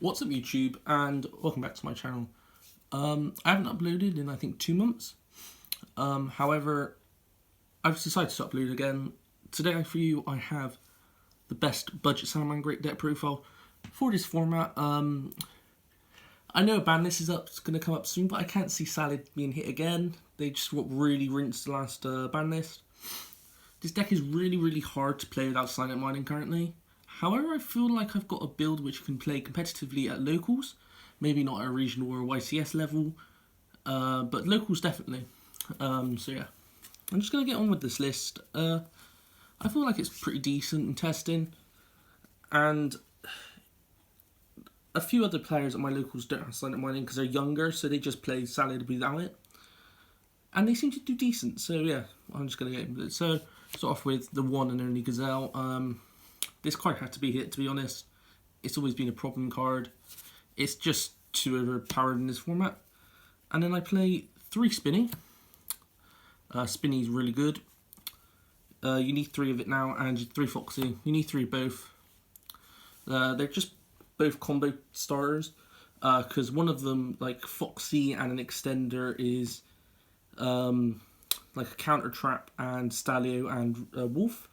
What's up YouTube, and welcome back to my channel. I haven't uploaded in I think 2 months. However, I've decided to upload again. Today for you I have the best budget Salamangreat deck profile for this format. I know a ban list is up, it's going to come up soon, but I can't see Salad being hit again. They just got really rinsed the last ban list. This deck is really hard to play without silent mining currently. However, I feel like I've got a build which can play competitively at locals. Maybe not at a regional or YCS level, but locals definitely. So yeah, I'm just going to get on with this list. I feel like it's pretty decent in testing, and a few other players at my locals don't have silent mining because they're younger, so they just play Salad without it. And they seem to do decent, so yeah, I'm just going to get into it. So, start off with the one and only Gazelle. This card had to be hit, to be honest. It's always been a problem card. It's just too overpowered in this format. And then I play 3 Spinny. Spinny's really good. You need 3 of it now, and 3 Foxy. You need 3 of both. They're just both combo starters. Because one of them, like Foxy and an extender, is like a counter trap and Stalio and Wolf,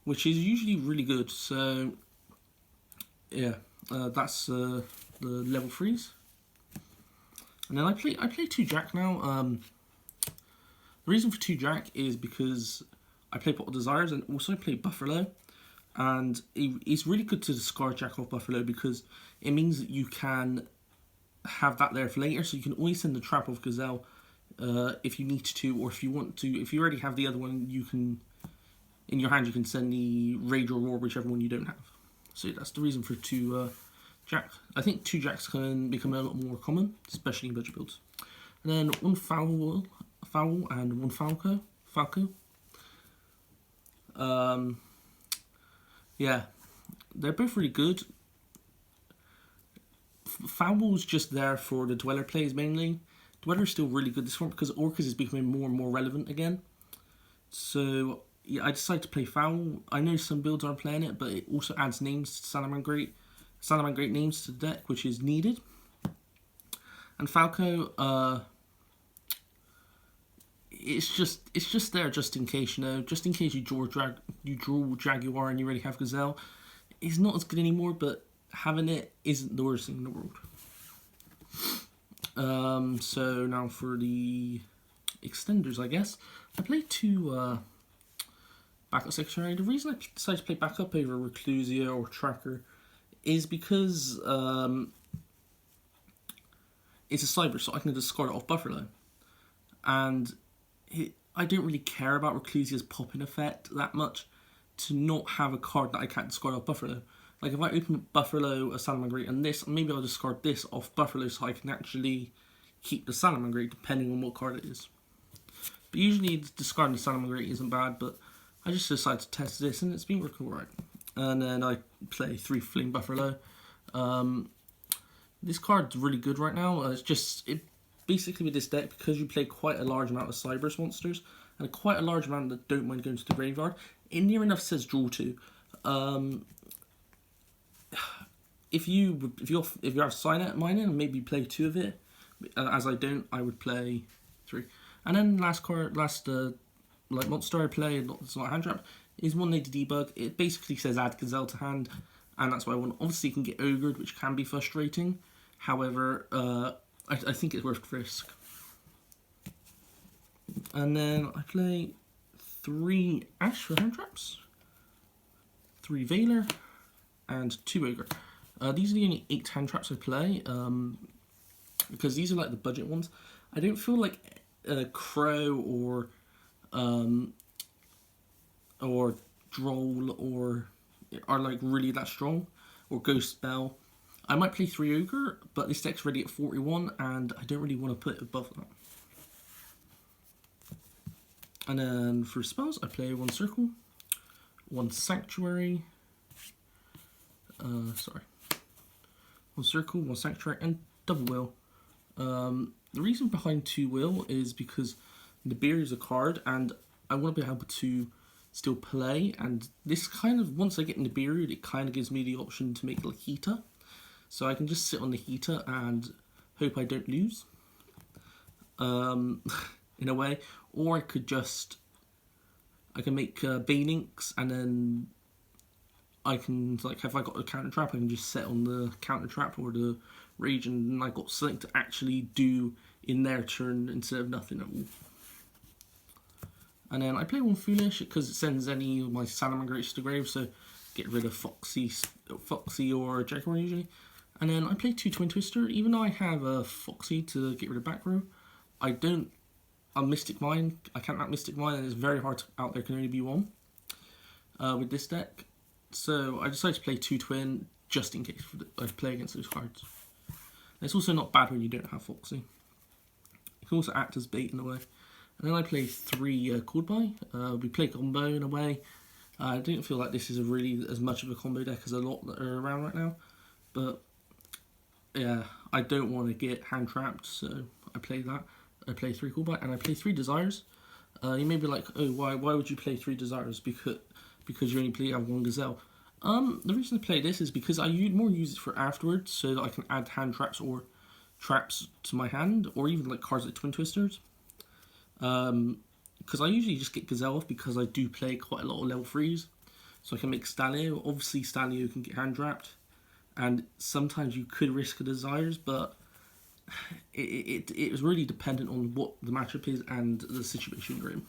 which is usually really good. So yeah, that's the level 3s. And then I play 2 Jack now. The reason for 2 Jack is because I play Pot of Desires and also I play Buffalo, and it's really good to discard Jack off Buffalo because it means that you can have that there for later. So you can always send the trap off Gazelle if you need to, or if you want to. If you already have the other one, you can, in your hand, you can send the Rage or Roar, whichever one you don't have. So that's the reason for 2 Jack. I think 2 Jacks can become a lot more common, especially in budget builds. And then 1 Foul and 1 Falco. Yeah, they're both really good. Foul's just there for the Dweller plays mainly. Dweller's still really good this one because Orcus is becoming more and more relevant again. So yeah, I decided to play Foul. I know some builds aren't playing it, but it also adds names to Salamangreat names to the deck, which is needed. And Falco, it's just there just in case, you know, just in case you draw Jaguar and you already have Gazelle. It's not as good anymore, but having it isn't the worst thing in the world. So now for the extenders, I guess I play 2 backup secretary. The reason I decided to play backup over Reclusia or Tracker is because it's a cyber, so I can discard it off Buffalo, and I don't really care about Reclusia's popping effect that much to not have a card that I can't discard off Buffalo. Like if I open up Buffalo, a Salamangreat, and this, maybe I'll discard this off Buffalo so I can actually keep the Salamangreat depending on what card it is. But usually discarding the Salamangreat isn't bad, but I just decided to test this and it's been working alright. And then I play 3 Fling Buffalo. This card's really good right now. Basically with this deck, because you play quite a large amount of Cyberus monsters and quite a large amount that don't mind going to the graveyard, it near enough says draw 2. If you have Silent Mining and maybe play 2 of it, as I don't, I would play 3. And then last like monster I play, it's not a hand trap, is 1 Lady Debug. It basically says add Gazelle to hand, and that's what I want. Obviously you can get Ogred, which can be frustrating. However, I think it's worth the risk. And then I play 3 Ash for hand traps, 3 Veiler, and 2 Ogre. These are the only 8 hand traps I play, because these are like the budget ones. I don't feel like Crow or Droll are like really that strong, or Ghost Spell. I might play 3 Ogre, but this deck's ready at 41, and I don't really want to put it above that. And then for spells, I play 1 Circle, 1 Sanctuary, 1 Circle, 1 Sanctuary, and double Will. The reason behind 2 Will is because Nibiru is a card, and I want to be able to still play, and this kind of, once I get Nibiru, it kind of gives me the option to make Lakita. So I can just sit on the heater and hope I don't lose, in a way. Or I can make Banelinks, and then I can, like, if I got a counter trap, I can just set on the counter trap or the rage, and I got something to actually do in their turn instead of nothing at all. And then I play one Foolish because it sends any of my Salamangreats to the grave, so get rid of Foxy or Jaguar usually. And then I play 2 Twin Twister, even though I have a Foxy to get rid of back row. I'm Mystic Mine. I can't out Mystic Mine, and it's very hard to out. There can only be one with this deck. So I decided to play 2 Twin just in case I play against those cards. And it's also not bad when you don't have Foxy. It can also act as bait in a way. And then I play 3 Cold Buy. We play combo in a way. I don't feel like this is really as much of a combo deck as a lot that are around right now. But yeah, I don't want to get hand trapped, so I play that. I play 3 Cool Bite, and I play 3 Desires. You may be like, oh, why would you play 3 Desires? Because you only have 1 Gazelle. The reason I play this is because I more use it for afterwards, so that I can add hand traps or traps to my hand, or even like cards like Twin Twisters. Because I usually just get Gazelle off because I do play quite a lot of level 3s. So I can make Stalio. Obviously Stalio can get hand trapped, and sometimes you could risk a Desires, but it was really dependent on what the matchup is and the situation you're in.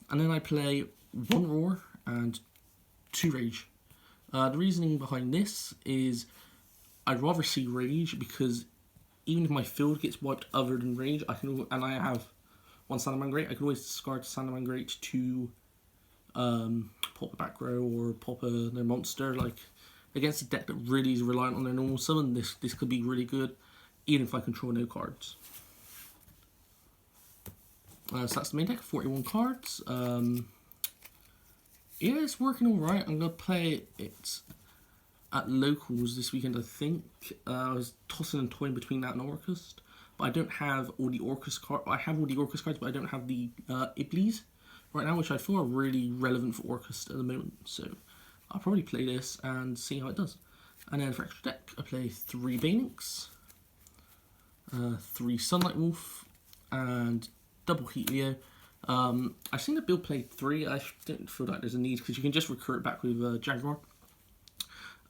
And then I play 1 Roar and 2 Rage. The reasoning behind this is I'd rather see Rage, because even if my field gets wiped other than Rage, and I have 1 Salamangreat, I can always discard Salamangreat to pop a back row or pop their monster. Like, against a deck that really is reliant on their normal summon, this could be really good, even if I control no cards. So that's the main deck, 41 cards. Yeah, it's working alright. I'm going to play it at locals this weekend, I think. I was tossing and toying between that and Orcust, but I don't have all the Orcust cards. I have all the Orcust cards, but I don't have the Iblis right now, which I feel are really relevant for Orcust at the moment. So I'll probably play this and see how it does. And then for extra deck, I play 3 Banelinks, 3 Sunlight Wolf, and double Heat Leo. I've seen the build play 3. I don't feel like there's a need, because you can just recur it back with Jaguar.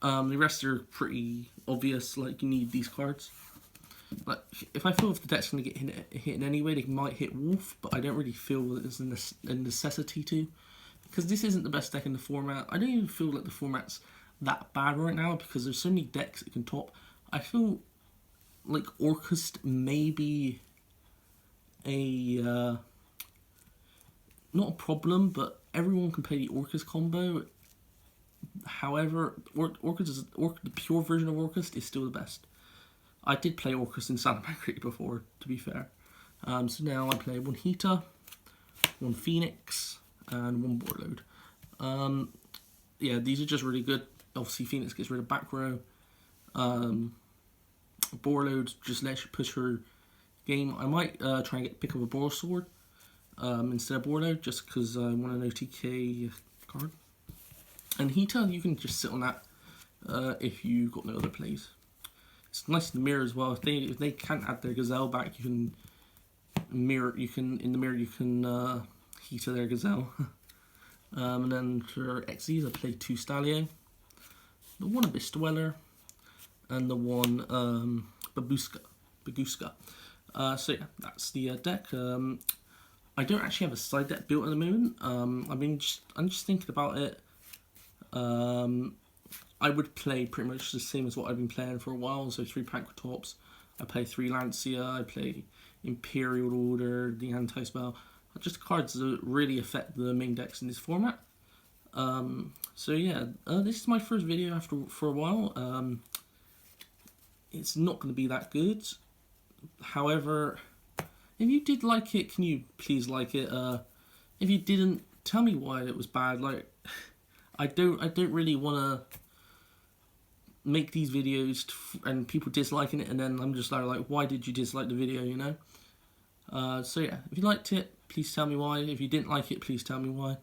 The rest are pretty obvious, like you need these cards. Like, if I feel if the deck's going to get hit in any way, they might hit Wolf, but I don't really feel that there's a necessity to, because this isn't the best deck in the format. I don't even feel like the format's that bad right now, because there's so many decks it can top. I feel like Orcust may be a not a problem, but everyone can play the Orcust combo. However, the pure version of Orcust is still the best. I did play Orcust in Salamangreat before, to be fair. So now I play 1 Heater, 1 Phoenix, and 1 Boarload. Yeah, these are just really good. Obviously, Phoenix gets rid of back row. Boarload just lets you push her game. I might try and pick up a Boar Sword instead of Boarload, just because I want an OTK card. And Heater, you can just sit on that if you got no other plays. It's nice in the mirror as well. If they can't add their Gazelle back, you can mirror. In the mirror you can Heater their Gazelle. And then for Xyz, I played 2 Stalio, the 1 Abyss Dweller, and the 1 Baguska. So yeah, that's the deck. I don't actually have a side deck built at the moment. I'm just thinking about it. I would play pretty much the same as what I've been playing for a while. So 3 Pankratops, I play 3 Lancia, I play Imperial Order, the Anti-Spell. Just cards that really affect the main decks in this format. So yeah, this is my first video for a while. It's not going to be that good. However, if you did like it, can you please like it? If you didn't, tell me why it was bad. Like, I don't really want to make these videos and people disliking it, and then I'm just like, why did you dislike the video, you know? So yeah, if you liked it, please tell me why. If you didn't like it, please tell me why.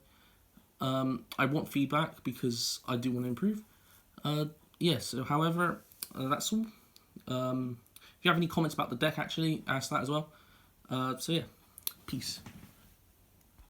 I want feedback because I do want to improve. yeah, so however, that's all. If you have any comments about the deck, actually, ask that as well. So yeah, peace.